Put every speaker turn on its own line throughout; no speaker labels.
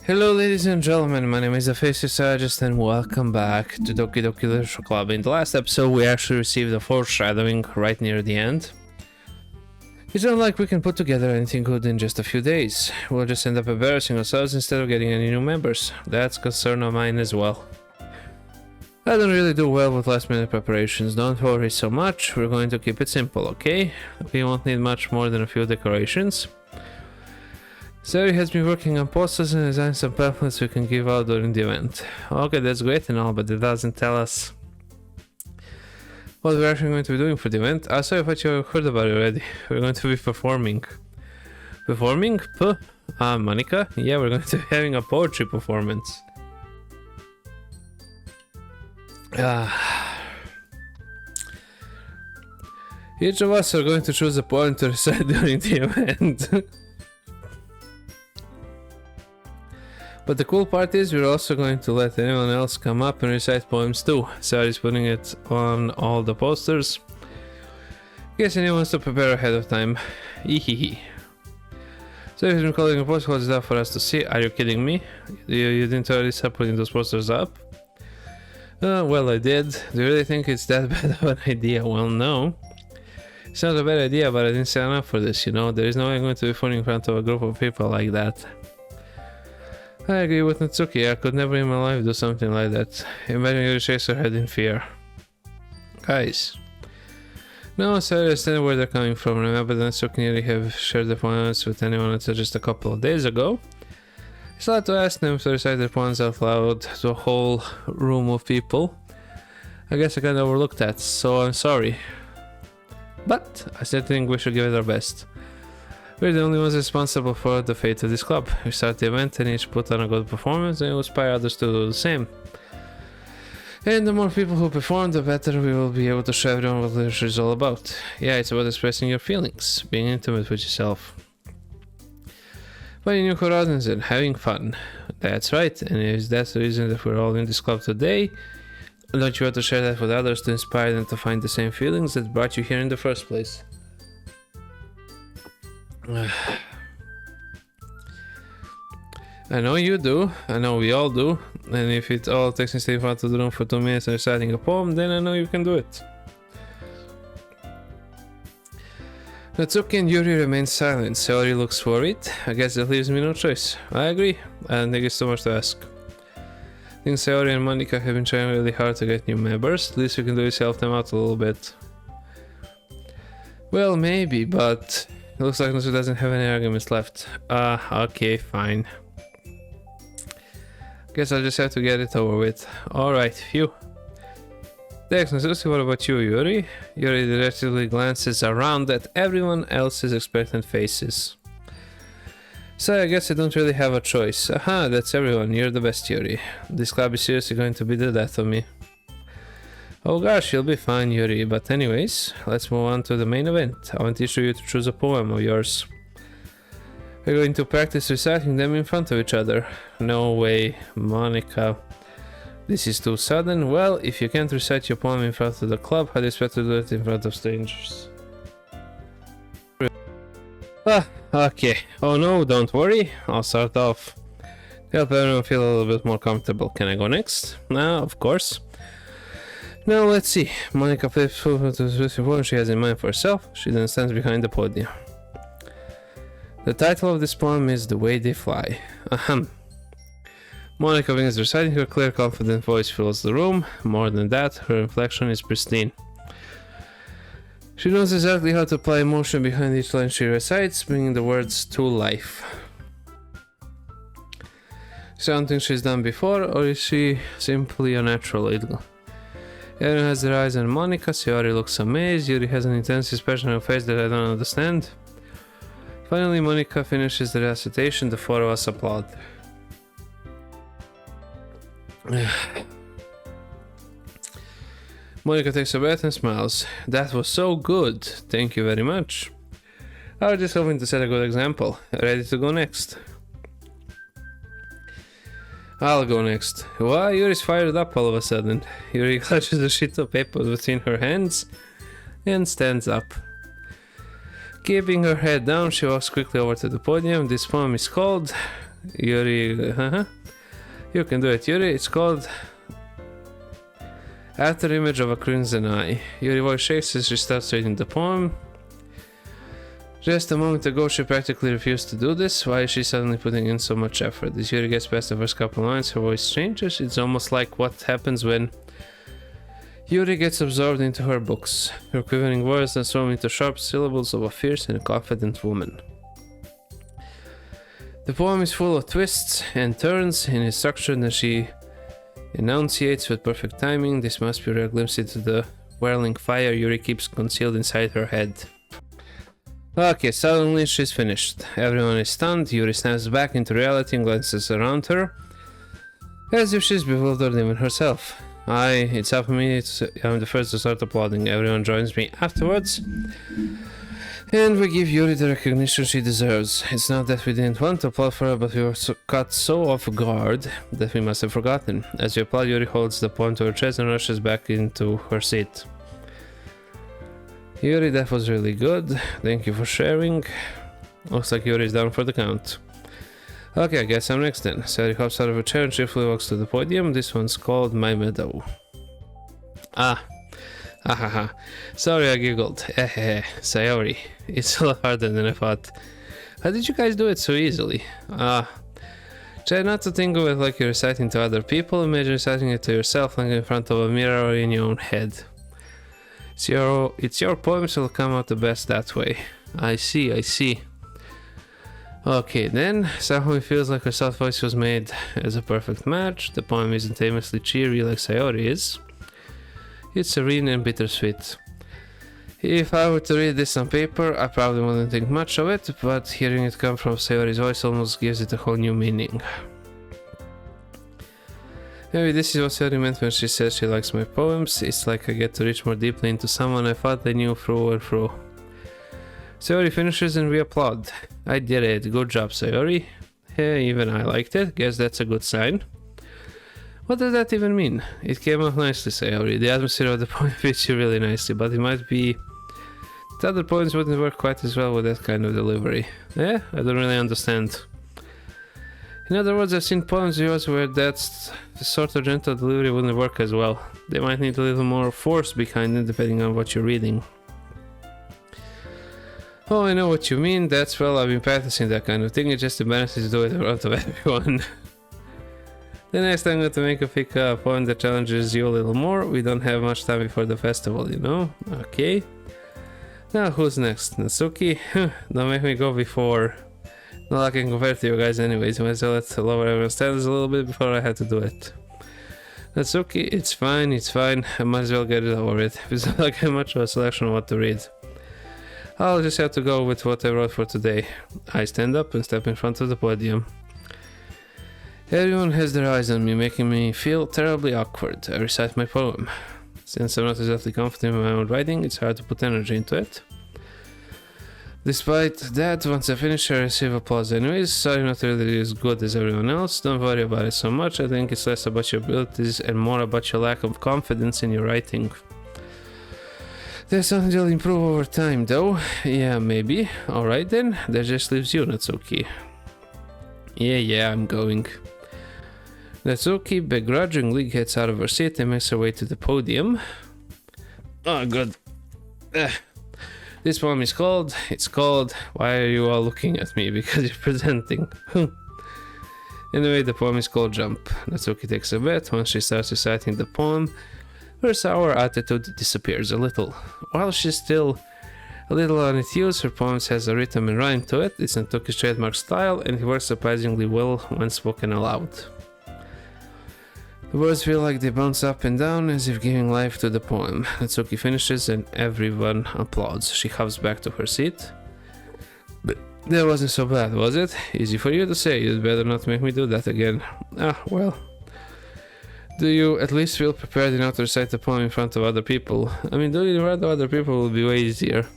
Hello ladies and gentlemen, my name is the Face Strategist and welcome back to Doki Doki Literature Club. In the last episode we actually received a foreshadowing right near the end. It's not like we can put together anything good in just a few days. We'll just end up embarrassing ourselves instead of getting any new members. That's a concern of mine as well. I don't really do well with last minute preparations, don't worry so much, we're going to keep it simple, okay? We won't need much more than a few decorations. Yuri has been working on posters and designed some pamphlets we can give out during the event. Okay, that's great and all, but it doesn't tell us what we're actually going to be doing for the event. I saw what you heard about it already. We're going to be performing. Performing? Monica? Yeah, we're going to be having a poetry performance. Each of us are going to choose a poem to recite during the event. But the cool part is we're also going to let anyone else come up and recite poems too. Sarah's putting it on all the posters. In case anyone wants to prepare ahead of time. Ehehe. So if you've been calling a post, what's that for us to see? Are you kidding me? You didn't already start putting those posters up? Well, I did. Do you really think it's that bad of an idea? Well, no. It's not a bad idea, but I didn't sign up for this, you know? There is no way I'm going to be funny in front of a group of people like that. I agree with Natsuki, I could never in my life do something like that. Imagine Yuri shakes her head in fear. Guys. No, sorry, I understand where they're coming from. Remember that Natsuki and Yuri have shared their poems with anyone until just a couple of days ago. It's allowed to ask them to recite their poems out loud to a whole room of people. I guess I kinda overlooked that, so I'm sorry. But I still think we should give it our best. We're the only ones responsible for the fate of this club. We start the event and each put on a good performance and inspire others to do the same. And the more people who perform, the better we will be able to show everyone what literature is all about. Yeah, it's about expressing your feelings, being intimate with yourself, finding new horizons and having fun. That's right, and if that's the reason that we're all in this club today, don't you want to share that with others to inspire them to find the same feelings that brought you here in the first place? I know you do, I know we all do, and if it all takes me staying out of the room for 2 minutes and reciting a poem, then I know you can do it. Natsuki and Yuri remain silent. Sayori looks worried. I guess that leaves me no choice. I agree, I don't think it's too much to ask. I think Sayori and Monica have been trying really hard to get new members. At least you can do is help them out a little bit. Well, maybe, but it looks like Natsuki doesn't have any arguments left. Okay, fine. Guess I'll just have to get it over with. Alright, phew. Thanks, Natsuki. What about you, Yuri? Yuri directly glances around at everyone else's expectant faces. So I guess I don't really have a choice. Aha, that's everyone. You're the best, Yuri. This club is seriously going to be the death of me. Oh gosh, you'll be fine, Yuri, but anyways, let's move on to the main event. I want each of you to choose a poem of yours. We're going to practice reciting them in front of each other. No way, Monica. This is too sudden. Well, if you can't recite your poem in front of the club, how do you expect to do it in front of strangers? Okay. Oh no, don't worry, I'll start off. Help everyone feel a little bit more comfortable. Can I go next? No, of course. Now let's see. Monica flips over to the poem she has in mind for herself. She then stands behind the podium. The title of this poem is The Way They Fly. Ahem. Monica begins reciting. Her clear, confident voice fills the room. More than that, her inflection is pristine. She knows exactly how to apply emotion behind each line she recites, bringing the words to life. Something she's done before, or is she simply a natural idol? Everyone has their eyes on Monica. Sayori looks amazed. Yuri has an intense expression on her face that I don't understand. Finally, Monica finishes the recitation. The four of us applaud. Monica takes a breath and smiles. That was so good. Thank you very much. I was just hoping to set a good example. Ready to go next? I'll go next. Wow, Yuri's fired up all of a sudden. Yuri clutches a sheet of paper between her hands and stands up. Keeping her head down, she walks quickly over to the podium. This poem is called Yuri, You can do it, Yuri. It's called After Image of a Crimson Eye. Yuri's voice shakes as she starts reading the poem. Just a moment ago, she practically refused to do this. Why is she suddenly putting in so much effort? As Yuri gets past the first couple lines, her voice changes. It's almost like what happens when Yuri gets absorbed into her books. Her quivering words transform into sharp syllables of a fierce and confident woman. The poem is full of twists and turns in its structure that she enunciates with perfect timing. This must be a rare glimpse into the whirling fire Yuri keeps concealed inside her head. Okay, suddenly she's finished. Everyone is stunned. Yuri snaps back into reality and glances around her, as if she's bewildered even herself. It's up to me. I'm the first to start applauding. Everyone joins me afterwards, and we give Yuri the recognition she deserves. It's not that we didn't want to applaud for her, but we were caught so off guard that we must have forgotten. As we applaud, Yuri holds the poem to her chest and rushes back into her seat. Yuri, that was really good. Thank you for sharing. Looks like Yuri's down for the count. Okay, I guess I'm next then. Sayori hops out of her chair and cheerfully walks to the podium. This one's called My Meadow. Sorry, I giggled. Sayori. It's a lot harder than I thought. How did you guys do it so easily? Try not to think of it like you're reciting to other people. Imagine reciting it to yourself, like in front of a mirror or in your own head. It's your poem, so it'll come out the best that way. I see. Okay, then, somehow it feels like her soft voice was made as a perfect match. The poem isn't famously cheery like Sayori is. It's serene and bittersweet. If I were to read this on paper, I probably wouldn't think much of it, but hearing it come from Sayori's voice almost gives it a whole new meaning. Maybe this is what Sayori meant when she says she likes my poems. It's like I get to reach more deeply into someone I thought I knew through and through. Sayori finishes and we applaud. I did it. Good job, Sayori. Hey, even I liked it. Guess that's a good sign. What does that even mean? It came out nicely, Sayori. The atmosphere of the poem fits you really nicely, but it might be that other poems wouldn't work quite as well with that kind of delivery. I don't really understand. In other words, I've seen poems of yours where that sort of gentle delivery wouldn't work as well. They might need a little more force behind it depending on what you're reading. Oh, I know what you mean. I've been practicing that kind of thing. It's just embarrassing to do it in front of everyone. The next time I'm going to make a pick poem that challenges you a little more. We don't have much time before the festival, you know? Okay. Now, who's next? Natsuki? Don't make me go before. Not like I can compare to you guys anyways. I might as well let lower everyone's standards a little bit before I have to do it. Natsuki, it's fine. I might as well get it over with. It's not like I have much of a selection of what to read. I'll just have to go with what I wrote for today. I stand up and step in front of the podium. Everyone has their eyes on me, making me feel terribly awkward. I recite my poem. Since I'm not exactly confident in my own writing, it's hard to put energy into it. Despite that, once I finish, I receive applause anyways. Sorry, not really as good as everyone else. Don't worry about it so much. I think it's less about your abilities and more about your lack of confidence in your writing. There's something that'll improve over time, though. Yeah, maybe. Alright then, that just leaves you, Natsuki. Yeah, I'm going. Natsuki begrudgingly gets out of her seat and makes her way to the podium. Oh, good. This poem is called, Why Are You All Looking At Me? Because you're presenting. Anyway, the poem is called Jump. Natsuki takes a bet. Once she starts reciting the poem, her sour attitude disappears a little. While she's still a little on its use, her poems has a rhythm and rhyme to it. It's Natsuki's trademark style, and it works surprisingly well when spoken aloud. The words feel like they bounce up and down as if giving life to the poem. Natsuki finishes and everyone applauds. She hops back to her seat. But that wasn't so bad, was it? Easy for you to say. You'd better not make me do that again. Well. Do you at least feel prepared enough to recite the poem in front of other people? I mean, doing it in front of other people will be way easier.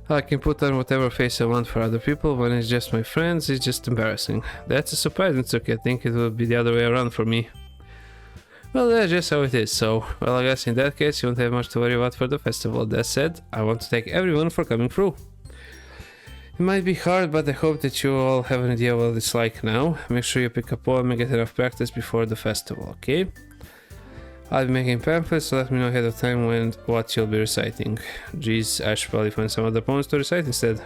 I can put on whatever face I want for other people. When it's just my friends, it's just embarrassing. That's a surprise, Natsuki. I think it would be the other way around for me. Well, that's just how it is, so... Well, I guess in that case, you won't have much to worry about for the festival. That said, I want to thank everyone for coming through. It might be hard, but I hope that you all have an idea what it's like now. Make sure you pick a poem and get enough practice before the festival, okay? I'll be making pamphlets, so let me know ahead of time what you'll be reciting. Geez, I should probably find some other poems to recite instead.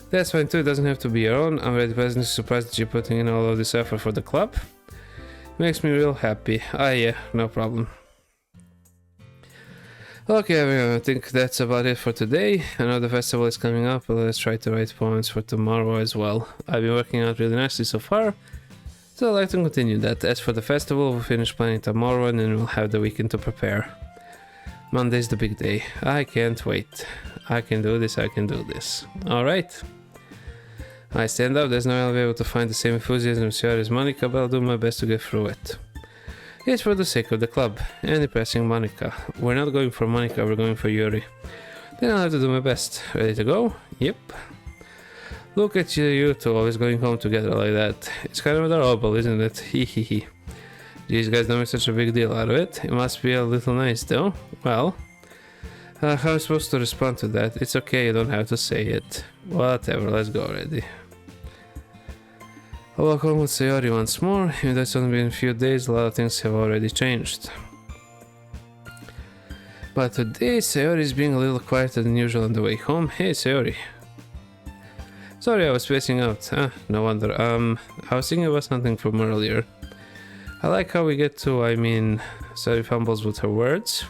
That's fine too, it doesn't have to be your own. I'm really pleasantly surprised that you're putting in all of this effort for the club. Makes me real happy. Ah yeah, no problem. Okay everyone, I think that's about it for today. I know the festival is coming up, but let's try to write poems for tomorrow as well. I've been working out really nicely so far, so I'd like to continue that. As for the festival, we'll finish planning tomorrow and then we'll have the weekend to prepare. Monday's the big day. I can't wait. I can do this, I can do this. Alright. I stand up, there's no way I'll be able to find the same enthusiasm as Monica, but I'll do my best to get through it. It's for the sake of the club, and impressing Monica. We're not going for Monica, we're going for Yuri. Then I'll have to do my best. Ready to go? Yep. Look at you two always going home together like that. It's kind of adorable, isn't it? Hehehe. These guys don't make such a big deal out of it. It must be a little nice though. Well, how am I supposed to respond to that? It's okay, you don't have to say it. Whatever, let's go already. I'll walk home with Sayori once more. Even though it's only been a few days, a lot of things have already changed. But today, Sayori is being a little quieter than usual on the way home. Hey, Sayori. Sorry, I was spacing out. No wonder. I was thinking about something from earlier. I like how we get to, Sayori fumbles with her words.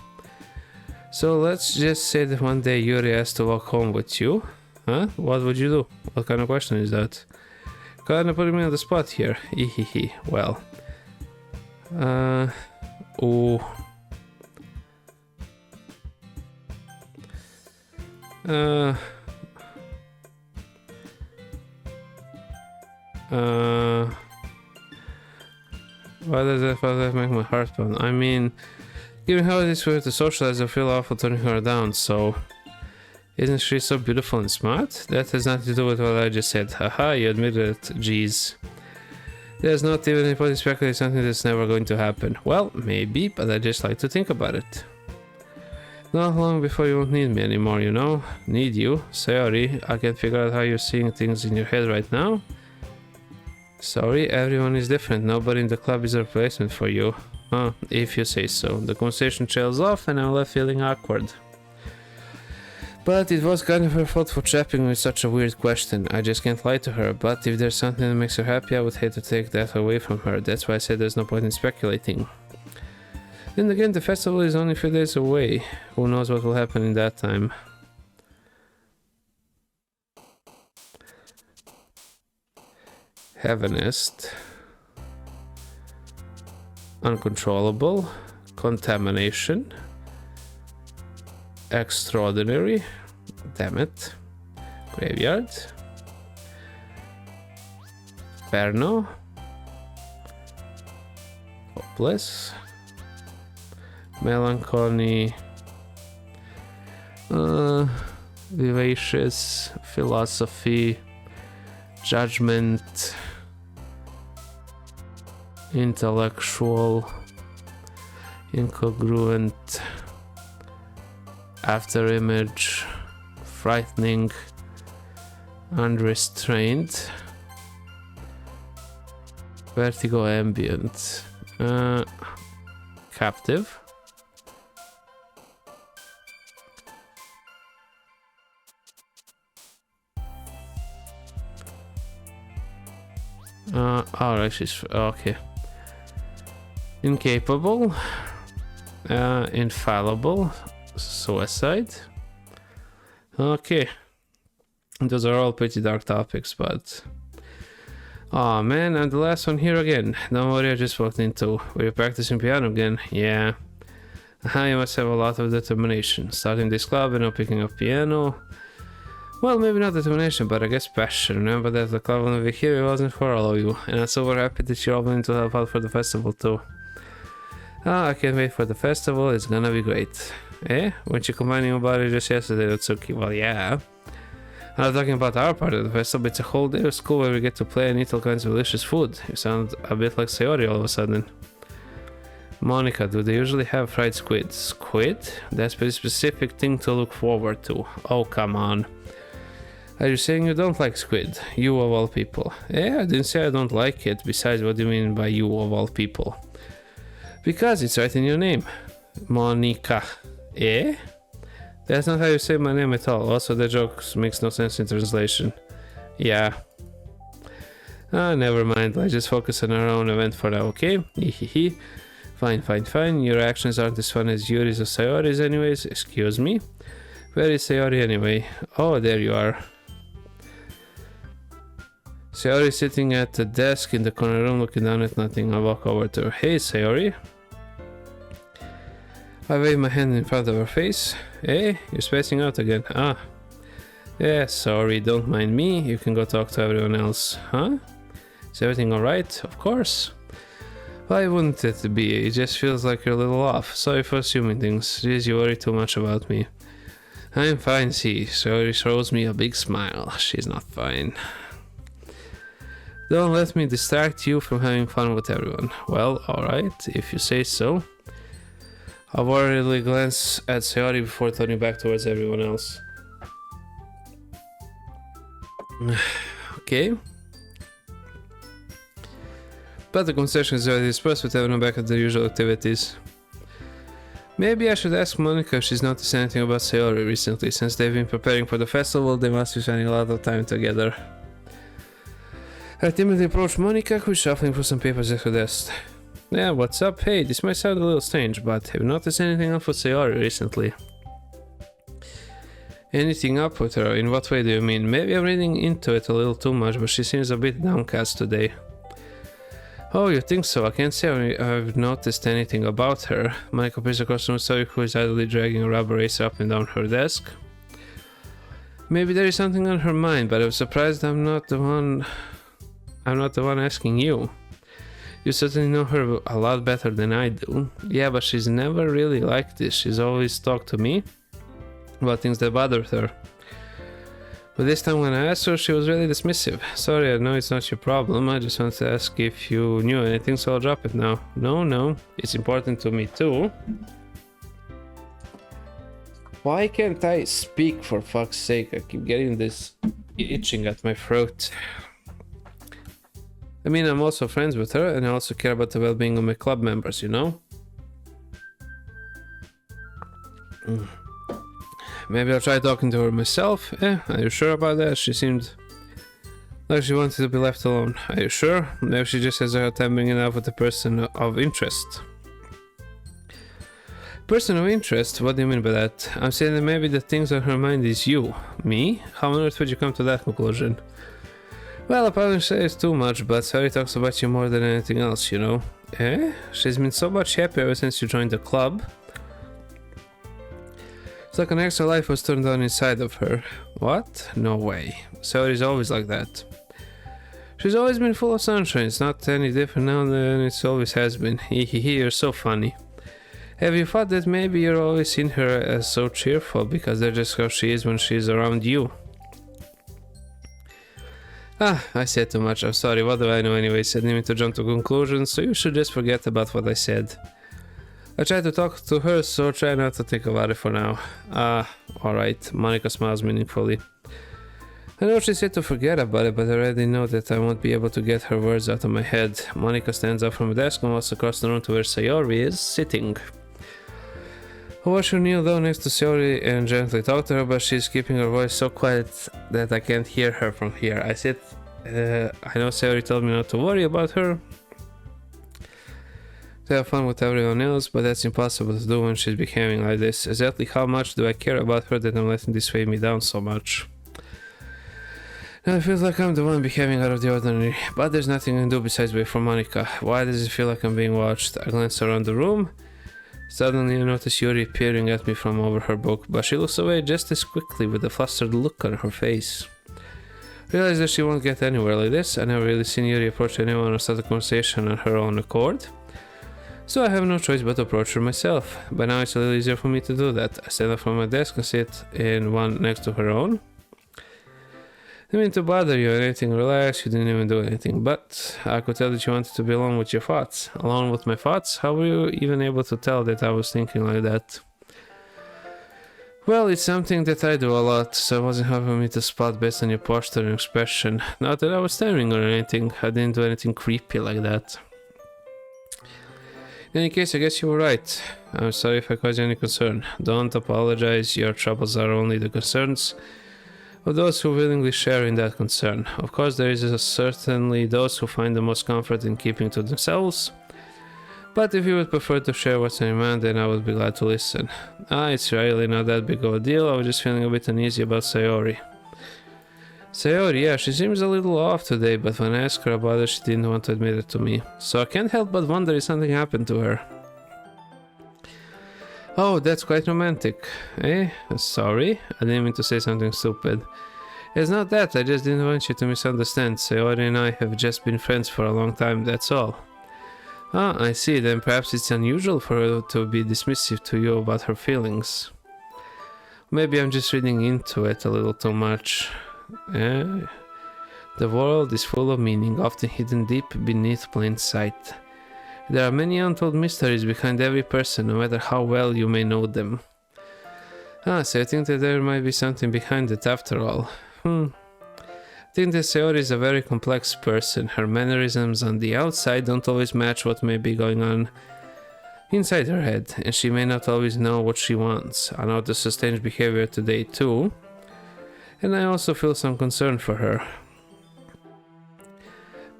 So let's just say that one day Yuri has to walk home with you. Huh? What would you do? What kind of question is that? Kinda putting me on the spot here. Hehehe. Well. Ooh. Why does that make my heart pound? I mean, given how it is for her to socialize, I feel awful turning her down, so... Isn't she so beautiful and smart? That has nothing to do with what I just said. Haha, you admitted it. Jeez. There's not even any point in speculating something that's never going to happen. Well, maybe, but I just like to think about it. Not long before you won't need me anymore, you know? Need you? Sorry, I can't figure out how you're seeing things in your head right now. Sorry, everyone is different. Nobody in the club is a replacement for you. If you say so. The conversation trails off and I'm left feeling awkward. But it was kind of her fault for trapping me with such a weird question. I just can't lie to her, but if there's something that makes her happy, I would hate to take that away from her. That's why I said there's no point in speculating. Then again, the festival is only a few days away. Who knows what will happen in that time. Heavenist. Uncontrollable. Contamination. Extraordinary. Damn it. Graveyard. Perno. Hopeless. Melancholy. Vivacious. Philosophy. Judgment. Intellectual. Incongruent. After image. Frightening. Unrestrained. Vertigo ambient. Captive. Alright, she's okay. Incapable. Infallible. Suicide. Okay. Those are all pretty dark topics, but... Oh man, and the last one here again. Don't worry, I just walked into... Were you practicing piano again? Yeah. You must have a lot of determination. Starting this club and now picking up piano. Well, maybe not determination, but I guess passion. Remember that the club over here wasn't for all of you. And I'm super happy that you're all willing to help out for the festival too. I can't wait for the festival, it's gonna be great. Eh? Weren't you complaining about it just yesterday, Otsuki? Well, yeah. I'm not talking about our part of the festival, but it's a whole day of school where we get to play and eat all kinds of delicious food. You sound a bit like Sayori all of a sudden. Monica, do they usually have fried squid? Squid? That's a pretty specific thing to look forward to. Oh, come on. Are you saying you don't like squid? You of all people. I didn't say I don't like it. Besides, what do you mean by you of all people? Because it's right in your name. Monica. That's not how you say my name at all. Also, the joke makes no sense in translation. Yeah. Never mind. Let's just focus on our own event for now, okay? Fine. Your actions aren't as fun as Yuri's or Sayori's anyways. Excuse me? Where is Sayori anyway? Oh, there you are. Sayori sitting at the desk in the corner room looking down at nothing. I walk over to her. Hey, Sayori. I wave my hand in front of her face. Hey, you're spacing out again. Yeah, sorry, don't mind me. You can go talk to everyone else. Huh? Is everything alright? Of course. Why wouldn't it be? It just feels like you're a little off. Sorry for assuming things. Jeez, you worry too much about me. I'm fine, see. Sayori throws me a big smile. She's not fine. Don't let me distract you from having fun with everyone. Well, alright, if you say so. I worriedly glance at Sayori before turning back towards everyone else. Okay. But the conversation is already dispersed with everyone back at their usual activities. Maybe I should ask Monica if she's noticed anything about Sayori recently. Since they've been preparing for the festival, they must be spending a lot of time together. I timidly approach Monica, who's shuffling through some papers at her desk. Yeah, what's up? Hey, this might sound a little strange, but have you noticed anything up with Sayori recently? Anything up with her? In what way do you mean? Maybe I'm reading into it a little too much, but she seems a bit downcast today. Oh, you think so? I can't say I've noticed anything about her. Monica appears across the room, Sayori, who is idly dragging a rubber racer up and down her desk. Maybe there is something on her mind, but I'm surprised I'm not the one asking you. You certainly know her a lot better than I do. Yeah, but she's never really like this. She's always talked to me about things that bothered her. But this time when I asked her, she was really dismissive. Sorry, I know it's not your problem. I just wanted to ask if you knew anything, so I'll drop it now. No, it's important to me too. Why can't I speak, for fuck's sake? I keep getting this itching at my throat. I mean, I'm also friends with her, and I also care about the well-being of my club members, you know? Maybe I'll try talking to her myself. Are you sure about that? She seemed like she wanted to be left alone. Are you sure? Maybe she just has a hard time bringing it up with a person of interest. Person of interest? What do you mean by that? I'm saying that maybe the things on her mind is you. Me? How on earth would you come to that conclusion? Well, I probably say it's too much, but Sayori talks about you more than anything else, you know? She's been so much happier ever since you joined the club. It's like an extra life was turned on inside of her. What? No way. Sayori's always like that. She's always been full of sunshine. It's not any different now than it always has been. You're so funny. Have you thought that maybe you're always seen her as so cheerful because that's just how she is when she's around you? I said too much. I'm sorry. What do I know anyways? I didn't mean to jump to conclusions, so you should just forget about what I said. I tried to talk to her, so try not to think about it for now. Alright. Monica smiles meaningfully. I know she said to forget about it, but I already know that I won't be able to get her words out of my head. Monica stands up from the desk and walks across the room to where Sayori is sitting. I watch her kneel down next to Yuri and gently talk to her, but she's keeping her voice so quiet that I can't hear her from here. I said, I know Yuri told me not to worry about her, to have fun with everyone else, but that's impossible to do when she's behaving like this. Exactly how much do I care about her that I'm letting this weigh me down so much? Now it feels like I'm the one behaving out of the ordinary, but there's nothing I can do besides wait for Monica. Why does it feel like I'm being watched? I glance around the room. Suddenly I notice Yuri peering at me from over her book, but she looks away just as quickly with a flustered look on her face. Realize that she won't get anywhere like this. I never really seen Yuri approach anyone or start a conversation on her own accord. So I have no choice but to approach her myself. By now it's a little easier for me to do that. I stand up from my desk and sit in one next to her own. I didn't mean to bother you or anything, relax, you didn't even do anything, but I could tell that you wanted to be alone with your thoughts. Alone with my thoughts? How were you even able to tell that I was thinking like that? Well, it's something that I do a lot, so it wasn't hard for me to spot based on your posture and expression. Not that I was staring or anything, I didn't do anything creepy like that. In any case, I guess you were right. I'm sorry if I caused you any concern. Don't apologize, your troubles are only the concerns of those who willingly share in that concern. Of course, there is certainly those who find the most comfort in keeping to themselves. But if you would prefer to share what's on your mind, then I would be glad to listen. It's really not that big of a deal, I was just feeling a bit uneasy about Sayori. Sayori, yeah, she seems a little off today, but when I asked her about it, she didn't want to admit it to me. So I can't help but wonder if something happened to her. Oh, that's quite romantic. Sorry, I didn't mean to say something stupid. It's not that, I just didn't want you to misunderstand. Sayori and I have just been friends for a long time, that's all. Ah, I see, then perhaps it's unusual for her to be dismissive to you about her feelings. Maybe I'm just reading into it a little too much. The world is full of meaning, often hidden deep beneath plain sight. There are many untold mysteries behind every person, no matter how well you may know them. So I think that there might be something behind it after all. I think that Sayori is a very complex person. Her mannerisms on the outside don't always match what may be going on inside her head, and she may not always know what she wants. I noticed her strange behavior today too, and I also feel some concern for her.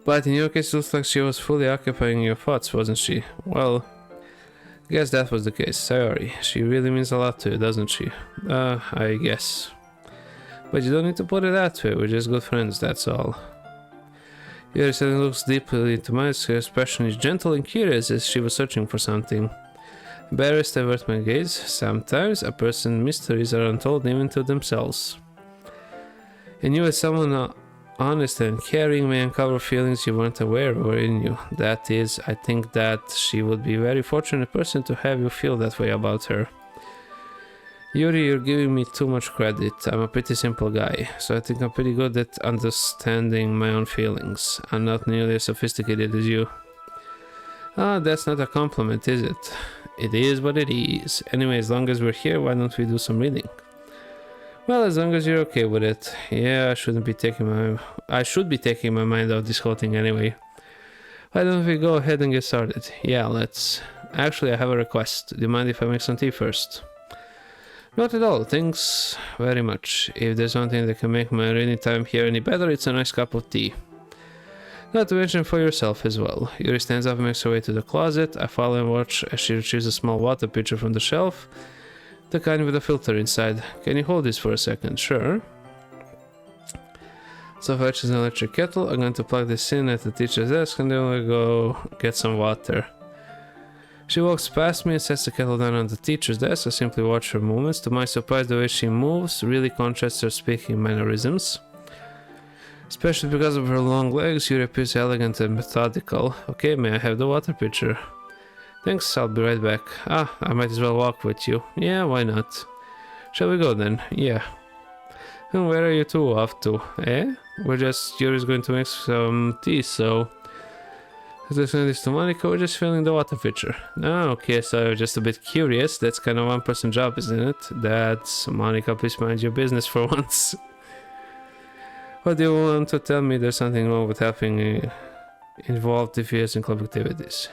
But in your case, it looks like she was fully occupying your thoughts, wasn't she? Well, I guess that was the case. Sayori, she really means a lot to you, doesn't she? I guess. But you don't need to put it that way, we're just good friends, that's all. Yuri suddenly looks deeply into mine, her expression is gentle and curious as she was searching for something. Embarrassed, I avert my gaze. Sometimes a person's mysteries are untold even to themselves. And you as someone honest and caring may uncover feelings you weren't aware were in you. That is, I think that she would be a very fortunate person to have you feel that way about her. Yuri, you're giving me too much credit. I'm a pretty simple guy, so I think I'm pretty good at understanding my own feelings. I'm not nearly as sophisticated as you. That's not a compliment, is it? It is what it is. Anyway, as long as we're here, why don't we do some reading? Well, as long as you're okay with it. Yeah, I should be taking my mind off this whole thing anyway. Why don't we go ahead and get started? Yeah, let's. Actually, I have a request. Do you mind if I make some tea first? Not at all, thanks very much. If there's one thing that can make my reading time here any better, it's a nice cup of tea. Not to mention for yourself as well. Yuri stands up and makes her way to the closet. I follow and watch as she retrieves a small water pitcher from the shelf, the kind with a filter inside. Can you hold this for a second? Sure. So fetches an electric kettle. I'm going to plug this in at the teacher's desk and then we'll go get some water. She walks past me and sets the kettle down on the teacher's desk. I simply watch her movements. To my surprise, the way she moves really contrasts her speaking mannerisms. Especially because of her long legs, Yuri appears elegant and methodical. Okay, may I have the water pitcher? Thanks, I'll be right back. I might as well walk with you. Yeah, why not? Shall we go then? Yeah. And where are you two off to? Yuri's going to make some tea, so... Listening this to Monica, we're just filling the water pitcher. Okay, so just a bit curious. That's kind of one-person job, isn't it? That's Monica, please mind your business for once. What do you want to tell me? There's something wrong with having involved devious in club activities,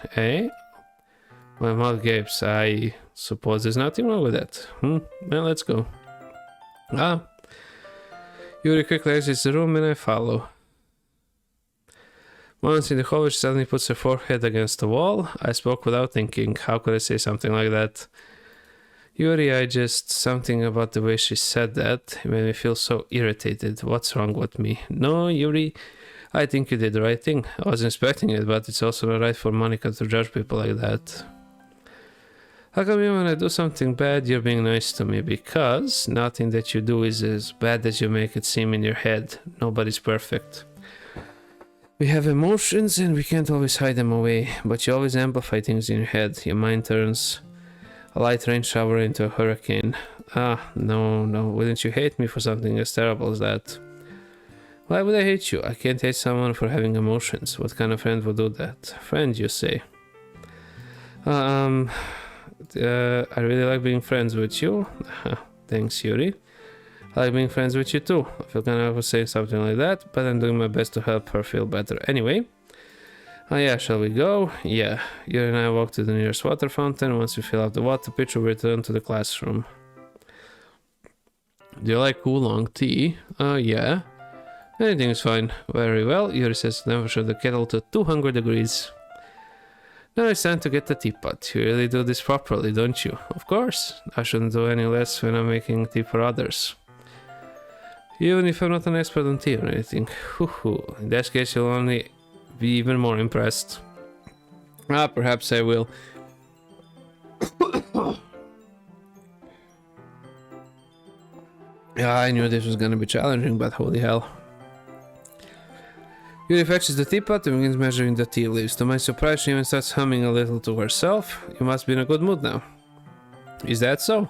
My mouth gapes. I suppose there's nothing wrong with that. Well, let's go. Yuri quickly exits the room and I follow. Once in the hallway, she suddenly puts her forehead against the wall. I spoke without thinking. How could I say something like that? Yuri, something about the way she said that. It made me feel so irritated. What's wrong with me? No, Yuri, I think you did the right thing. I wasn't expecting it, but it's also not right for Monica to judge people like that. How come when I do something bad, you're being nice to me? Because nothing that you do is as bad as you make it seem in your head. Nobody's perfect. We have emotions and we can't always hide them away, but you always amplify things in your head. Your mind turns a light rain shower into a hurricane. No, wouldn't you hate me for something as terrible as that? Why would I hate you? I can't hate someone for having emotions. What kind of friend would do that? Friend, you say? I really like being friends with you. Thanks, Yuri. I like being friends with you too. I feel kind of saying something like that, but I'm doing my best to help her feel better anyway. Oh yeah, shall we go? Yeah. Yuri and I walk to the nearest water fountain. Once we fill up the water pitcher, we return to the classroom. Do you like oolong tea? Yeah. Anything is fine. Very well. Yuri says temperature the kettle to 200 degrees. Now it's time to get the teapot. You really do this properly, don't you? Of course. I shouldn't do any less when I'm making tea for others. Even if I'm not an expert on tea or anything. In that case, you'll only be even more impressed. Perhaps I will. Yeah, I knew this was gonna be challenging, but holy hell. Yuri fetches the teapot and begins measuring the tea leaves. To my surprise, she even starts humming a little to herself. You must be in a good mood now. Is that so?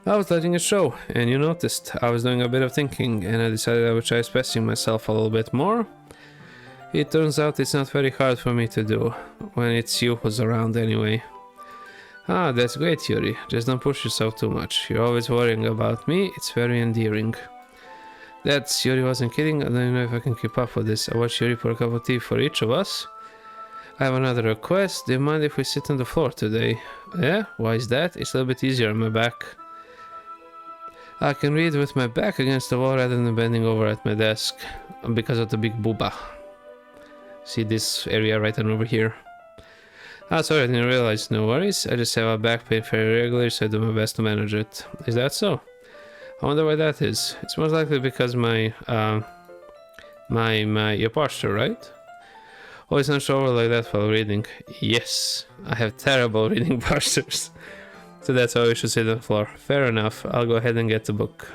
I was letting it show, and you noticed. I was doing a bit of thinking, and I decided I would try expressing myself a little bit more. It turns out it's not very hard for me to do, when it's you who's around anyway. That's great, Yuri. Just don't push yourself too much. You're always worrying about me. It's very endearing. Yuri wasn't kidding. I don't know if I can keep up with this. I watched Yuri pour a cup of tea for each of us. I have another request. Do you mind if we sit on the floor today? Yeah? Why is that? It's a little bit easier on my back. I can read with my back against the wall rather than bending over at my desk. Because of the big booba. See this area right over here? Sorry, I didn't realize. No worries. I just have a back pain very regularly, so I do my best to manage it. Is that so? I wonder why that is. It's most likely because your posture, right? Always hunched over like that while reading. Yes, I have terrible reading postures. So that's why we should sit on the floor. Fair enough. I'll go ahead and get the book.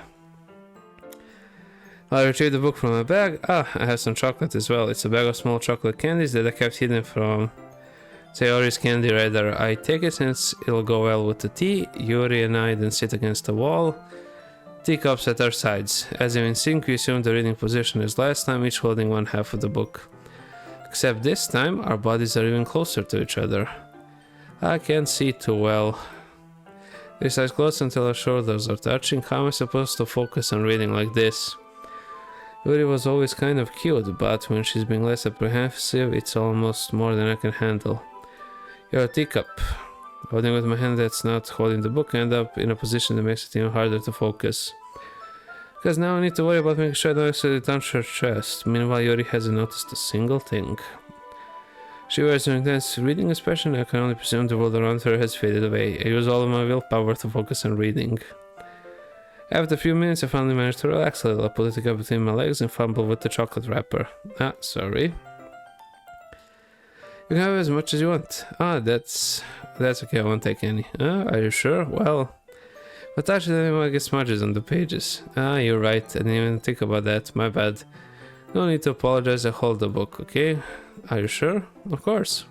I retrieve the book from my bag. I have some chocolate as well. It's a bag of small chocolate candies that I kept hidden from Sayori's candy radar. I take it since it'll go well with the tea. Yuri and I then sit against the wall. Teacups at our sides. As if in sync, we assume the reading position as last time, each holding one half of the book. Except this time, our bodies are even closer to each other. I can't see too well. This eyes close until our shoulders are touching. How am I supposed to focus on reading like this? Yuri was always kind of cute, but when she's being less apprehensive, it's almost more than I can handle. You're a teacup. Holding with my hand that's not holding the book, I end up in a position that makes it even harder to focus. Because now I need to worry about making sure I don't accidentally touch her chest. Meanwhile, Yuri hasn't noticed a single thing. She wears an intense reading expression. I can only presume the world around her has faded away. I use all of my willpower to focus on reading. After a few minutes, I finally managed to relax a little. I pull it together between my legs and fumble with the chocolate wrapper. Sorry. You can have as much as you want. That's okay, I won't take any. Are you sure? Well, but actually I might get smudges on the pages. You're right, I didn't even think about that, my bad. No need to apologize, I hold the book, okay? Are you sure? Of course.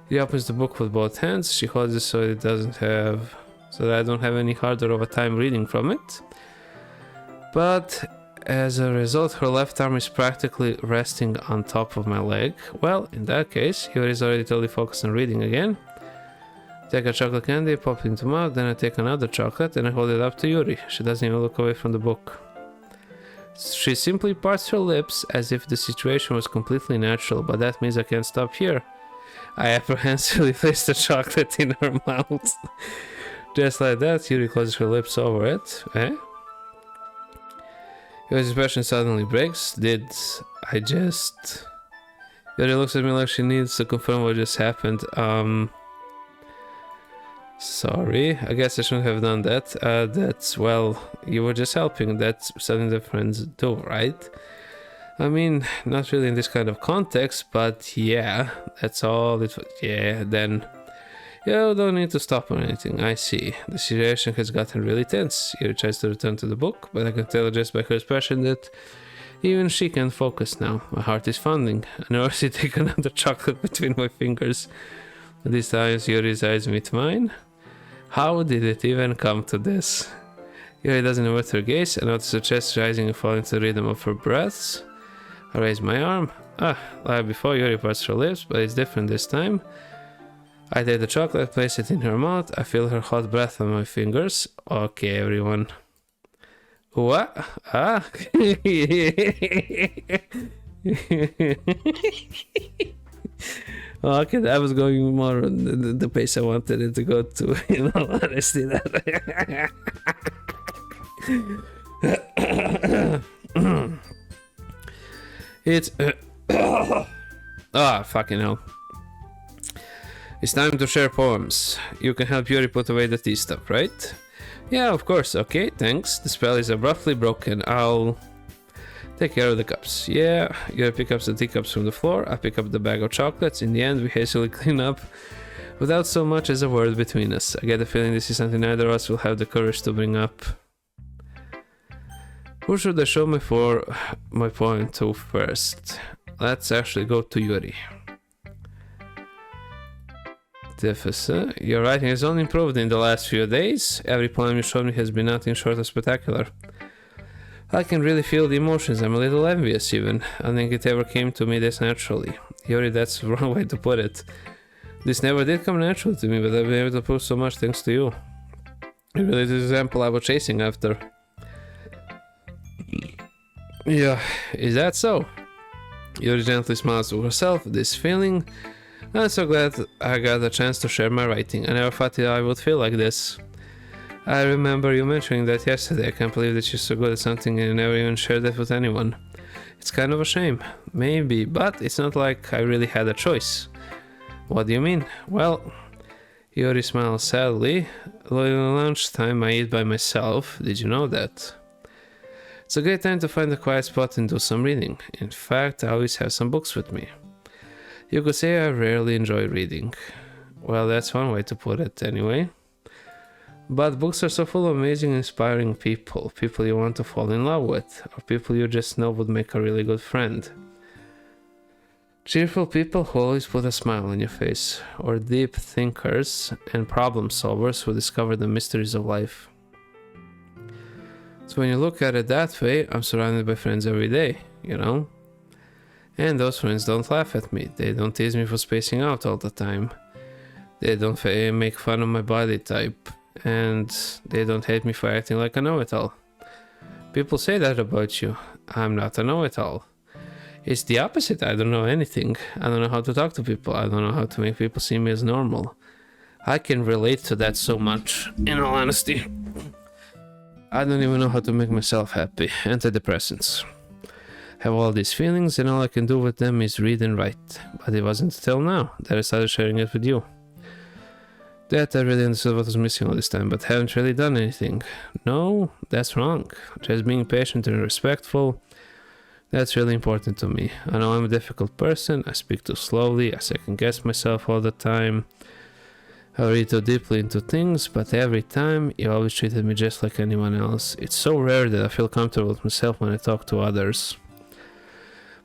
He opens the book with both hands. She holds it so that I don't have any harder of a time reading from it. But as a result, her left arm is practically resting on top of my leg. Well, in that case, Yuri is already totally focused on reading again. Take a chocolate candy, pop it into mouth, then I take another chocolate and I hold it up to Yuri. She doesn't even look away from the book. She simply parts her lips as if the situation was completely natural, but that means I can't stop here. I apprehensively place the chocolate in her mouth. Just like that, Yuri closes her lips over it. Yuri's expression suddenly breaks. Did I just... Yuri looks at me like she needs to confirm what just happened. Sorry, I guess I shouldn't have done that. Well, you were just helping. That's something that friends do, right? I mean, not really in this kind of context, but yeah, that's all it was. Yeah, then... You don't need to stop or anything, I see. The situation has gotten really tense. Yuri tries to return to the book, but I can tell just by her expression that even she can't focus now. My heart is pounding. I nervously take another chocolate between my fingers. This time Yuri's eyes meet mine. How did it even come to this? Yuri doesn't avert her gaze. I notice her chest rising and falling to the rhythm of her breaths. I raise my arm. Like before, Yuri parts her lips, but it's different this time. I take the chocolate, place it in her mouth. I feel her hot breath on my fingers. Okay, everyone. What? Ah? Okay, that was going more on the pace I wanted it to go to, in all honesty. It's... fucking hell. It's time to share poems. You can help Yuri put away the tea stuff, right? Yeah, of course. Okay, thanks. The spell is abruptly broken. I'll take care of the cups. Yeah, Yuri picks up the teacups from the floor. I pick up the bag of chocolates. In the end, we hastily clean up without so much as a word between us. I get the feeling this is something neither of us will have the courage to bring up. Who should I show my poem to first? Let's actually go to Yuri. Your writing has only improved in the last few days. Every poem you showed me has been nothing short of spectacular. I can really feel the emotions. I'm a little envious even. I don't think it ever came to me this naturally. Yuri, that's the wrong way to put it. This never did come naturally to me, but I've been able to prove so much thanks to you. It really is the example I was chasing after. Yeah, is that so? Yuri gently smiles to herself at this feeling. I'm so glad I got a chance to share my writing. I never thought I would feel like this. I remember you mentioning that yesterday. I can't believe that you're so good at something and you never even shared that with anyone. It's kind of a shame. Maybe, but it's not like I really had a choice. What do you mean? Well, Yuri smiles sadly. During lunchtime I eat by myself. Did you know that? It's a great time to find a quiet spot and do some reading. In fact, I always have some books with me. You could say I rarely enjoy reading. Well, that's one way to put it anyway. But books are so full of amazing, inspiring people. People you want to fall in love with. Or people you just know would make a really good friend. Cheerful people who always put a smile on your face. Or deep thinkers and problem solvers who discover the mysteries of life. So when you look at it that way, I'm surrounded by friends every day, you know? And those friends don't laugh at me. They don't tease me for spacing out all the time. They don't make fun of my body type. And they don't hate me for acting like a know-it-all. People say that about you. I'm not a know-it-all. It's the opposite. I don't know anything. I don't know how to talk to people. I don't know how to make people see me as normal. I can relate to that so much, in all honesty. I don't even know how to make myself happy. Antidepressants. Have all these feelings and all I can do with them is read and write. But it wasn't until now that I started sharing it with you. That I really understood what was missing all this time, but haven't really done anything. No, that's wrong. Just being patient and respectful, that's really important to me. I know I'm a difficult person, I speak too slowly, I second guess myself all the time. I read too deeply into things, but every time you always treated me just like anyone else. It's so rare that I feel comfortable with myself when I talk to others.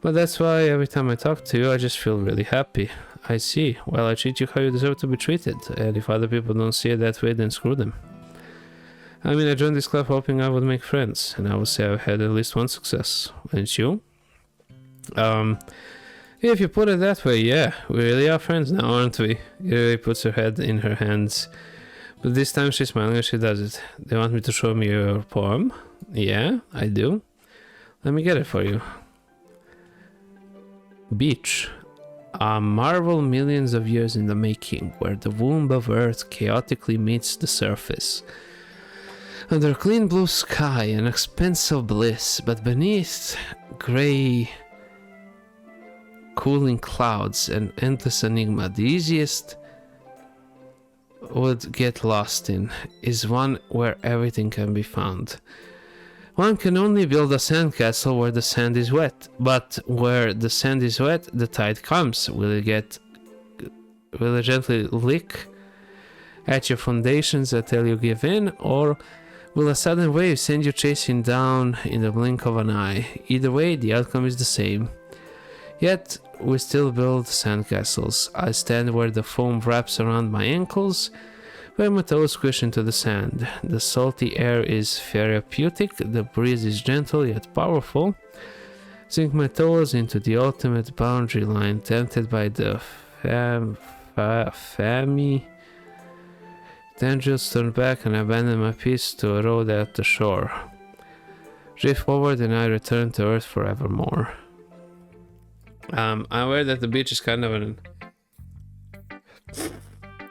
But that's why every time I talk to you, I just feel really happy. I see. Well, I treat you how you deserve to be treated, and if other people don't see it that way, then screw them. I mean, I joined this club hoping I would make friends, and I would say I've had at least one success. And you? If you put it that way, yeah, we really are friends now, aren't we? Yuri puts her head in her hands, but this time she's smiling as she does it. They want me to show me your poem? Yeah, I do. Let me get it for you. Beach. A marvel millions of years in the making, where the womb of Earth chaotically meets the surface. Under a clean blue sky, an expansive bliss, but beneath grey, cooling clouds, an endless enigma. The easiest would get lost in is one where everything can be found. One can only build a sandcastle where the sand is wet, but where the sand is wet, the tide comes. Will it gently lick at your foundations until you give in, or will a sudden wave send you chasing down in the blink of an eye? Either way, the outcome is the same. Yet, we still build sandcastles. I stand where the foam wraps around my ankles, where my toes squish into the sand. The salty air is therapeutic, the breeze is gentle yet powerful. Sink my toes into the ultimate boundary line, tempted by the Fami. Then just turned back and abandoned my piece to erode at the shore. Drift forward and I return to Earth forevermore. I'm aware that the beach is kind of an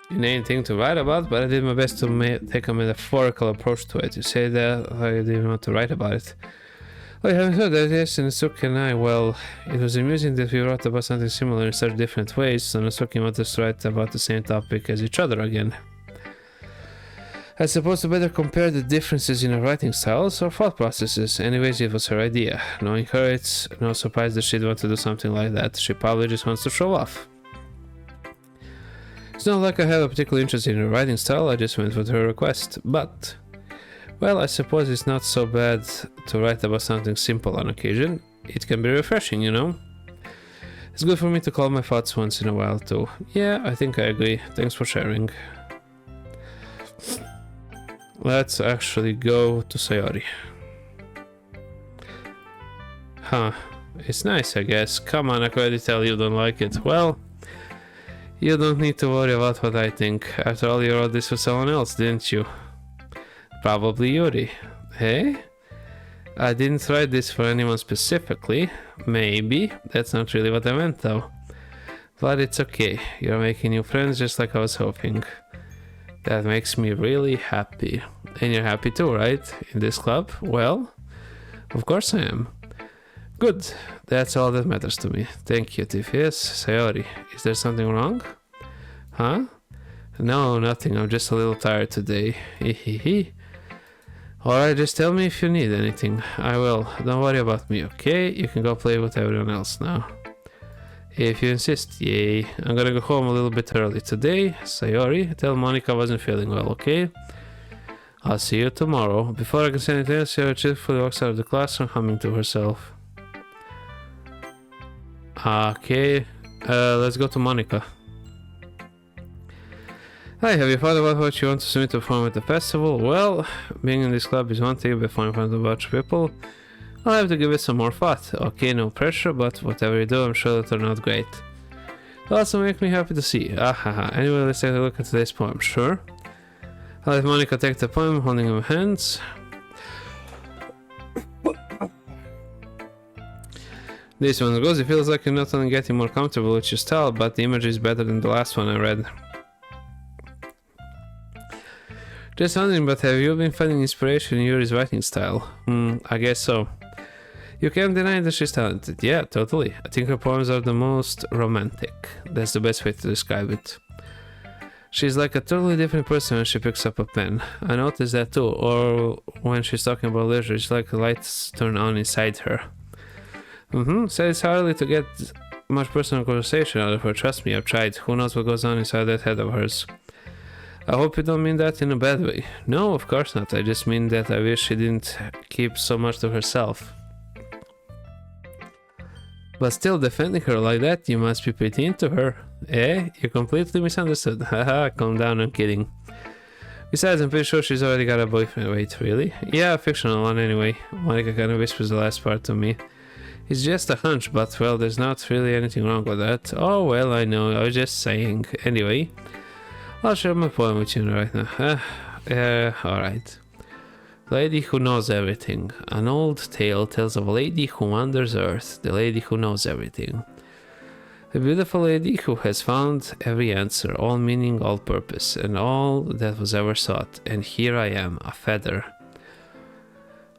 inane thing to write about, but I did my best to take a metaphorical approach to it. You say that I didn't want to write about it. Oh, you haven't heard that? Yes, and Nasuki and I, well, it was amusing that we wrote about something similar in such different ways, so Nasuki wanted us to write about the same topic as each other again. I suppose to better compare the differences in our writing styles or thought processes. Anyways, it was her idea. Knowing her, it's no surprise that she'd want to do something like that. She probably just wants to show off. It's not like I have a particular interest in her writing style, I just went with her request. But, well, I suppose it's not so bad to write about something simple on occasion. It can be refreshing, you know? It's good for me to call my thoughts once in a while too. Yeah, I think I agree. Thanks for sharing. Let's actually go to Sayori. Huh. It's nice, I guess. Come on, I can already tell you don't like it. Well, you don't need to worry about what I think. After all, you wrote this for someone else, didn't you? Probably Yuri. Hey? I didn't write this for anyone specifically. Maybe. That's not really what I meant, though. But it's okay. You're making new friends just like I was hoping. That makes me really happy. And you're happy too, right? In this club? Well, of course I am. Good. That's all that matters to me. Thank you, Tiff. Yes, Sayori. Is there something wrong? Huh? No, nothing. I'm just a little tired today. Hehehe. Alright, just tell me if you need anything. I will. Don't worry about me, okay? You can go play with everyone else now. If you insist, yay. I'm gonna go home a little bit early today. Sayori, tell Monica I wasn't feeling well, okay? I'll see you tomorrow. Before I can say anything else, Sayori cheerfully walks out of the classroom, humming to herself. Okay, let's go to Monica. Hi, have you thought about what you want to submit to perform at the festival? Well, being in this club is one thing, but performing in front of a bunch of people, I'll have to give it some more thought. Okay, no pressure, but whatever you do, I'm sure it'll turn out great. It'll also make me happy to see. Ahaha. Anyway, let's take a look at today's poem, sure? I'll let Monica take the poem, holding in her hands. This one goes, it feels like you're not only getting more comfortable with your style, but the image is better than the last one I read. Just wondering, but have you been finding inspiration in Yuri's writing style? I guess so. You can't deny that she's talented. Yeah, totally. I think her poems are the most romantic. That's the best way to describe it. She's like a totally different person when she picks up a pen. I noticed that too, or when she's talking about literature, it's like the lights turn on inside her. So it's hardly to get much personal conversation out of her, trust me, I've tried. Who knows what goes on inside that head of hers. I hope you don't mean that in a bad way. No, of course not, I just mean that I wish she didn't keep so much to herself. But still, defending her like that, you must be pretty into her. Eh? You completely misunderstood. Haha, calm down, I'm kidding. Besides, I'm pretty sure she's already got a boyfriend. Wait, really? Yeah, a fictional one anyway. Monica kind of whispers the last part to me. It's just a hunch, but well, there's not really anything wrong with that. Oh, well, I know, I was just saying. Anyway, I'll share my poem with you right now. Alright. Lady Who Knows Everything. An old tale tells of a lady who wanders Earth, the lady who knows everything. A beautiful lady who has found every answer, all meaning, all purpose, and all that was ever sought. And here I am, a feather.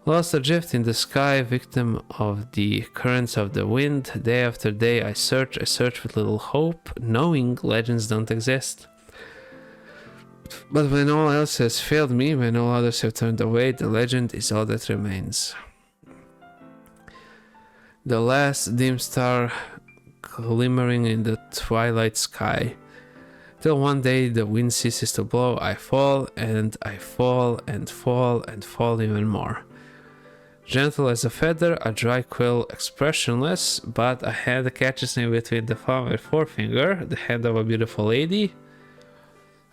Lost adrift in the sky, victim of the currents of the wind. Day after day I search with little hope, knowing legends don't exist. But when all else has failed me, when all others have turned away, the legend is all that remains. The last dim star glimmering in the twilight sky. Till one day the wind ceases to blow, I fall and I fall and fall and fall even more. Gentle as a feather, a dry quill, expressionless, but a hand catches me between the thumb and forefinger, the hand of a beautiful lady.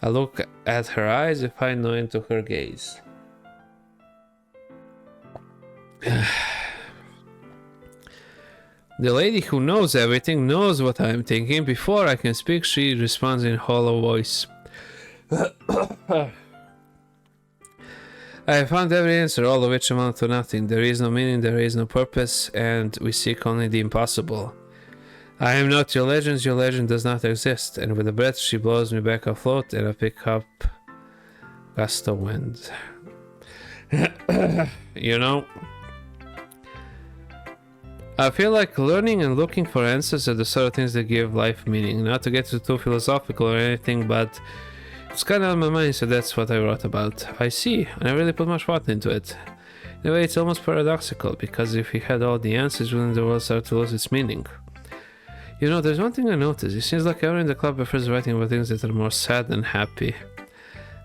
I look at her eyes and find no end to her gaze. The lady who knows everything knows what I'm thinking. Before I can speak, she responds in hollow voice. I have found every answer, all of which amount to nothing. There is no meaning, there is no purpose, and we seek only the impossible. I am not your legend does not exist. And with a breath, she blows me back afloat, and I pick up gust of wind. You know, I feel like learning and looking for answers are the sort of things that give life meaning. Not to get too philosophical or anything, but it's kind of on my mind, so that's what I wrote about. I see, I never really put much thought into it. In a way, it's almost paradoxical, because if we had all the answers, wouldn't the world start to lose its meaning? You know, there's one thing I noticed. It seems like everyone in the club prefers writing about things that are more sad than happy.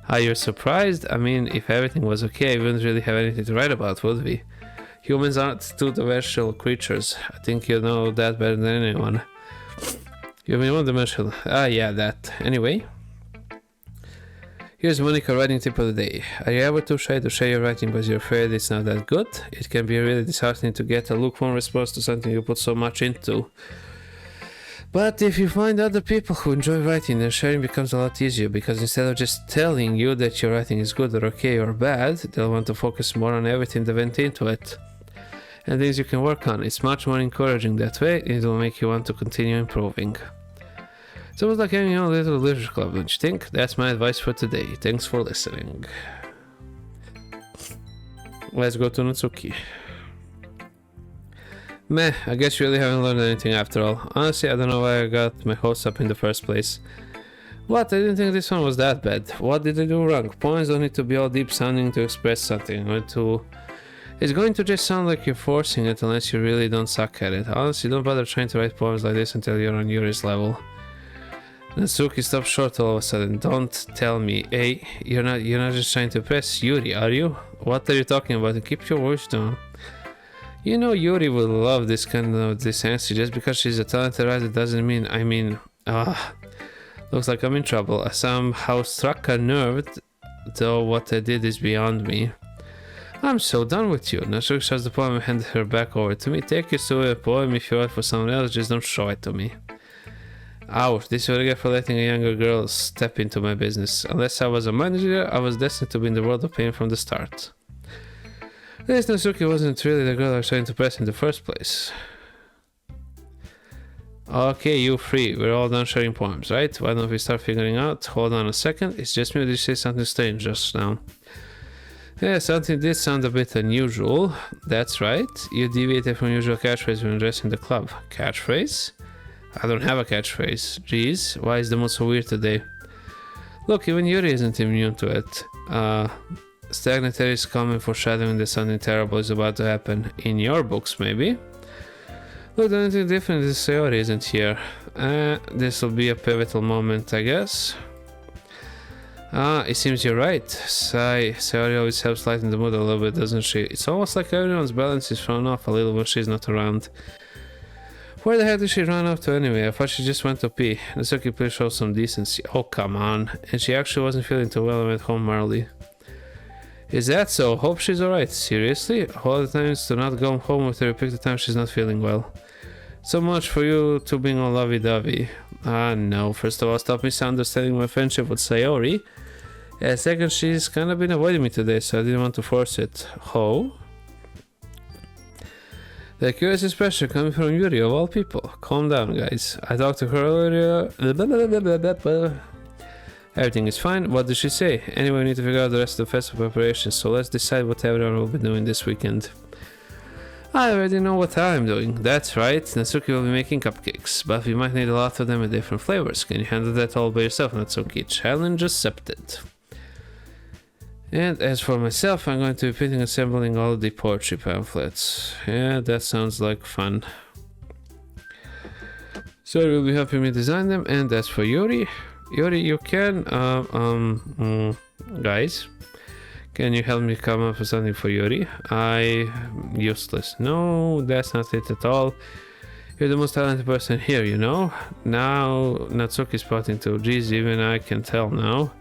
Are you surprised? I mean, if everything was okay, we wouldn't really have anything to write about, would we? Humans aren't two-dimensional creatures. I think you know that better than anyone. You mean one-dimensional? Ah, yeah, that. Anyway. Here's Monica writing tip of the day. Are you ever too shy to share your writing because you're afraid it's not that good? It can be really disheartening to get a lukewarm response to something you put so much into. But if you find other people who enjoy writing, then sharing becomes a lot easier, because instead of just telling you that your writing is good or okay or bad, they'll want to focus more on everything they went into it and things you can work on. It's much more encouraging that way, and it will make you want to continue improving. It's almost like having your own little literature club, don't you think? That's my advice for today. Thanks for listening. Let's go to Natsuki. Meh, I guess you really haven't learned anything after all. Honestly, I don't know why I got my hopes up in the first place. What? I didn't think this one was that bad. What did I do wrong? Poems don't need to be all deep sounding to express something. It's going to just sound like you're forcing it unless you really don't suck at it. Honestly, don't bother trying to write poems like this until you're on Yuri's level. Natsuki stopped short all of a sudden. Don't tell me. Hey, you're not just trying to impress Yuri, are you? What are you talking about? And keep your voice down. You know Yuri will love this kind of this answer. Just because she's a talented writer doesn't mean, looks like I'm in trouble. I somehow struck a nerve, though what I did is beyond me. I'm so done with you. Natsuki shows the poem and handed her back over to me. Take your story poem. If you write for someone else, just don't show it to me. Ouch, this is what I get for letting a younger girl step into my business. Unless I was a manager, I was destined to be in the world of pain from the start. This Natsuki wasn't really the girl I was trying to impress in the first place. Okay, you free. We're all done sharing poems, right? Why don't we start figuring out? Hold on a second. It's just me, or did you say something strange just now? Yeah, something did sound a bit unusual. That's right. You deviated from usual catchphrase when addressing the club. Catchphrase? I don't have a catchphrase. Jeez, why is the mood so weird today? Look, even Yuri isn't immune to it. Stagnant air is common foreshadowing that something terrible is about to happen. In your books, maybe? Look, the only thing different is Sayori isn't here. This will be a pivotal moment, I guess. It seems you're right. Sayori always helps lighten the mood a little bit, doesn't she? It's almost like everyone's balance is thrown off a little when she's not around. Where the heck did she run off to anyway? I thought she just went to pee. Natsuki, please show some decency. Oh, come on. And she actually wasn't feeling too well and went home early. Is that so? Hope she's alright. Seriously? All the times to not go home with her, pick the time she's not feeling well. So much for you two being all lovey-dovey. No. First of all, stop misunderstanding my friendship with Sayori. And second, she's kind of been avoiding me today, so I didn't want to force it. Ho? The curious expression coming from Yuri of all people. Calm down, guys. I talked to her earlier. Everything is fine. What did she say? Anyway, we need to figure out the rest of the festival preparations, so let's decide what everyone will be doing this weekend. I already know what I'm doing. That's right, Natsuki will be making cupcakes, but we might need a lot of them with different flavors. Can you handle that all by yourself, Natsuki? Challenge accepted. And as for myself, I'm going to be printing and assembling all the poetry pamphlets. Yeah, that sounds like fun. So you'll be helping me design them, and that's for Yuri. Yuri, you can, guys, can you help me come up with something for Yuri? Useless. No, that's not it at all. You're the most talented person here, you know? Now, Natsuki's spotting too. Geez, even I can tell now.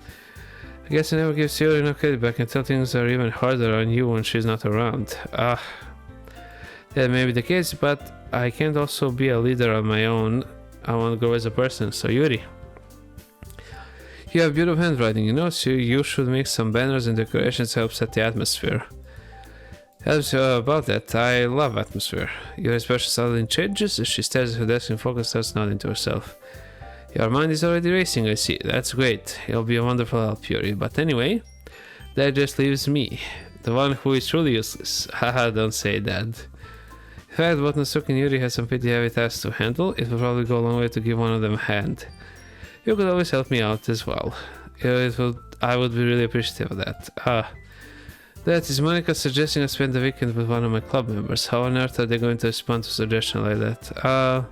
I guess I never give Yuri enough credit, but I can tell things are even harder on you when she's not around. That may be the case, but I can't also be a leader on my own. I want to grow as a person. So Yuri, you have beautiful handwriting, you know, so you should make some banners and decorations to help set the atmosphere. Helps about that. I love atmosphere. You're especially solid in changes. She stares at her desk and focus, starts nodding to herself. Your mind is already racing, I see. That's great. It'll be a wonderful help, Yuri. But anyway, that just leaves me. The one who is truly useless. Haha, don't say that. In fact, both Natsuki and Yuri have some pretty heavy tasks to handle. It will probably go a long way to give one of them a hand. You could always help me out as well. I would be really appreciative of that. That is Monica suggesting I spend the weekend with one of my club members. How on earth are they going to respond to a suggestion like that?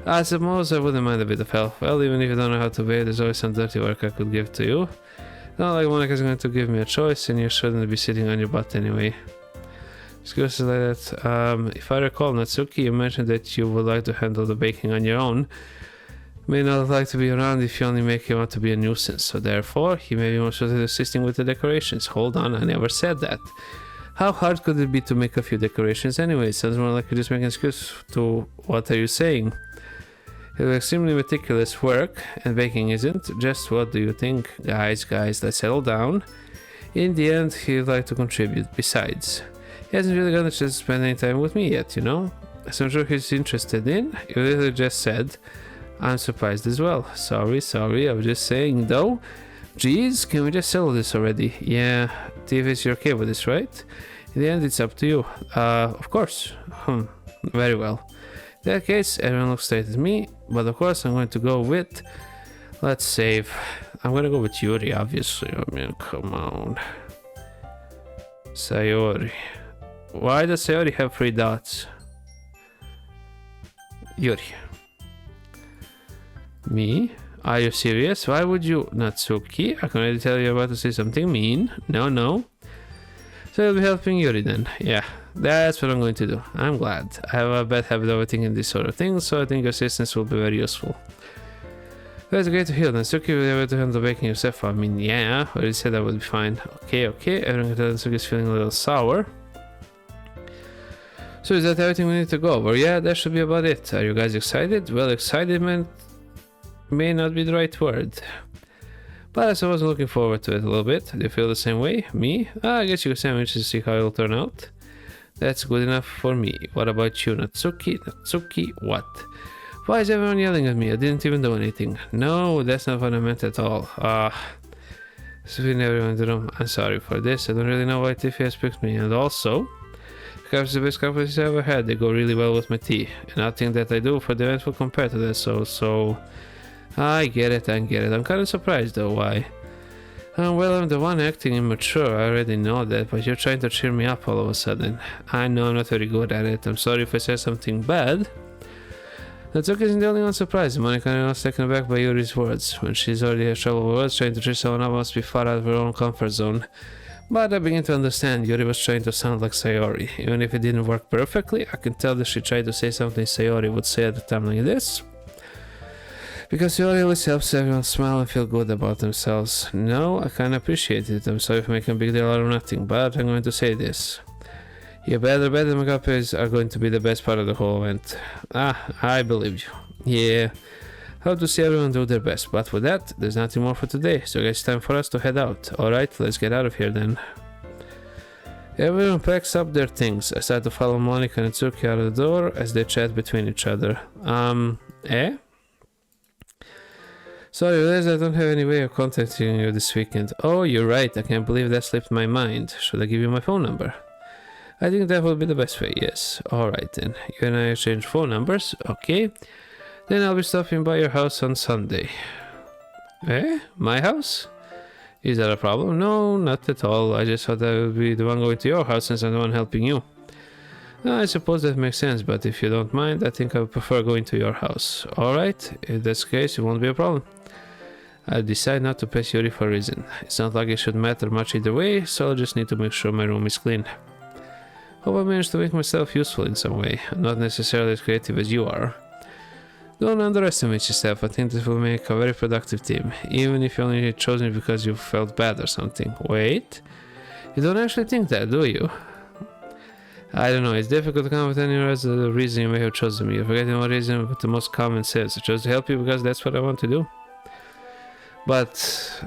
I suppose I wouldn't mind a bit of help. Well, even if you don't know how to bathe, there's always some dirty work I could give to you. Not like Monica's going to give me a choice, and you shouldn't be sitting on your butt anyway. Excuses like that. If I recall, Natsuki, you mentioned that you would like to handle the baking on your own. May not like to be around if you only make him want to be a nuisance, so therefore he may be more suited to assisting with the decorations. Hold on, I never said that. How hard could it be to make a few decorations anyway? Sounds more like you're just making an excuse to what are you saying? It was extremely meticulous work, and baking isn't. Just what do you think? Guys, let's settle down. In the end, he'd like to contribute. Besides, he hasn't really gotten a chance to spend any time with me yet, you know? So I'm sure he's interested in. You literally just said, I'm surprised as well. Sorry, I was just saying though. Geez, can we just settle this already? Yeah, Davis, you're okay with this, right? In the end, it's up to you. Of course. Very well. In that case, everyone looks straight at me, but of course I'm going to go with... Let's save. I'm going to go with Yuri, obviously. I mean, come on. Sayori. Why does Sayori have 3 dots? Yuri. Me? Are you serious? Why would you? Natsuki, I can already tell you're about to say something mean. No. So you'll be helping Yuri then. Yeah, that's what I'm going to do. I'm glad. I have a bad habit of overthinking this sort of thing, so I think your assistance will be very useful. That's great to hear. Natsuki will be able to handle baking yourself. I mean, yeah, I already said I would be fine. Okay. Everyone can tell Natsuki is feeling a little sour. So is that everything we need to go over? Yeah, that should be about it. Are you guys excited? Well, excited may not be the right word. But I suppose I'm looking forward to it a little bit. Do you feel the same way? Me? I guess you could say I'm interested to see how it'll turn out. That's good enough for me. What about you, Natsuki? Natsuki, what? Why is everyone yelling at me? I didn't even do anything. No, that's not what I meant at all. Between everyone in the room, I'm sorry for this. I don't really know why Tiffy has picked me. And also, because the best companies I ever had, they go really well with my tea. And nothing that I do for the event will compare to that, so... I get it. I'm kind of surprised though, why? Well, I'm the one acting immature, I already know that, but you're trying to cheer me up all of a sudden. I know I'm not very good at it. I'm sorry if I said something bad. Natsuki isn't the only one surprised. Monica was taken aback by Yuri's words. When she's already had trouble with words, trying to cheer someone up must be far out of her own comfort zone. But I begin to understand. Yuri was trying to sound like Sayori. Even if it didn't work perfectly, I can tell that she tried to say something Sayori would say at a time like this. Because Yuri always helps everyone smile and feel good about themselves. No, I kinda appreciate it. I'm sorry for making a big deal out of nothing, but I'm going to say this. Your better makeup are going to be the best part of the whole event. I believe you. Yeah, I hope to see everyone do their best, but with that, there's nothing more for today, so I guess it's time for us to head out. Alright, let's get out of here then. Everyone packs up their things. I start to follow Monica and Natsuki out of the door as they chat between each other. Sorry, Liz, I don't have any way of contacting you this weekend. Oh, you're right, I can't believe that slipped my mind. Should I give you my phone number? I think that would be the best way, yes. Alright then, you and I exchange phone numbers, okay. Then I'll be stopping by your house on Sunday. My house? Is that a problem? No, not at all. I just thought I would be the one going to your house since I'm the one helping you. I suppose that makes sense, but if you don't mind, I think I would prefer going to your house. Alright, if that's the case, it won't be a problem. I decide not to pass Yuri for a reason. It's not like it should matter much either way, so I'll just need to make sure my room is clean. Hope I managed to make myself useful in some way. I'm not necessarily as creative as you are. Don't underestimate yourself. I think this will make a very productive team, even if you only chose me because you felt bad or something. Wait, you don't actually think that, do you? I don't know, it's difficult to come up with any reason you may have chosen me. You're forgetting one reason with the most common sense. I chose to help you because that's what I want to do. But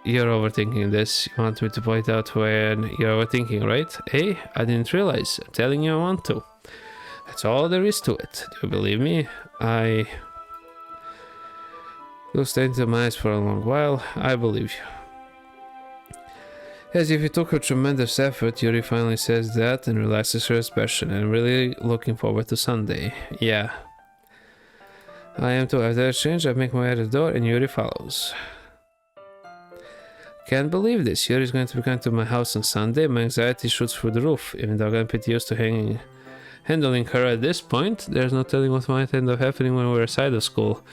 you're overthinking this. You want me to point out when you're overthinking, right? Hey, I didn't realize. I'm telling you I want to. That's all there is to it. Do you believe me? I looked into my eyes for a long while. I believe you. As if you took a tremendous effort, Yuri finally says that and relaxes her expression. I'm really looking forward to Sunday. Yeah. I am too. After the exchange, I make my way out the door and Yuri follows. Can't believe this. Yuri's going to be coming to my house on Sunday. My anxiety shoots through the roof. Even though I'm getting pretty used to handling her at this point, there's no telling what might end up happening when we're aside of school.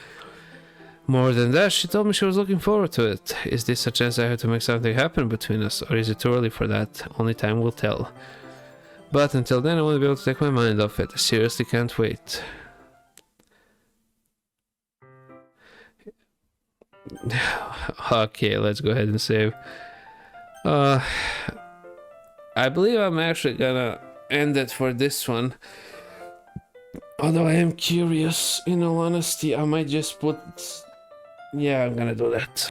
More than that, she told me she was looking forward to it. Is this a chance I have to make something happen between us, or is it too early for that? Only time will tell. But until then, I want to be able to take my mind off it. I seriously can't wait. Okay, let's go ahead and save. I believe I'm actually gonna end it for this one. Although I am curious, in all honesty, I might just put... Yeah, I'm gonna do that.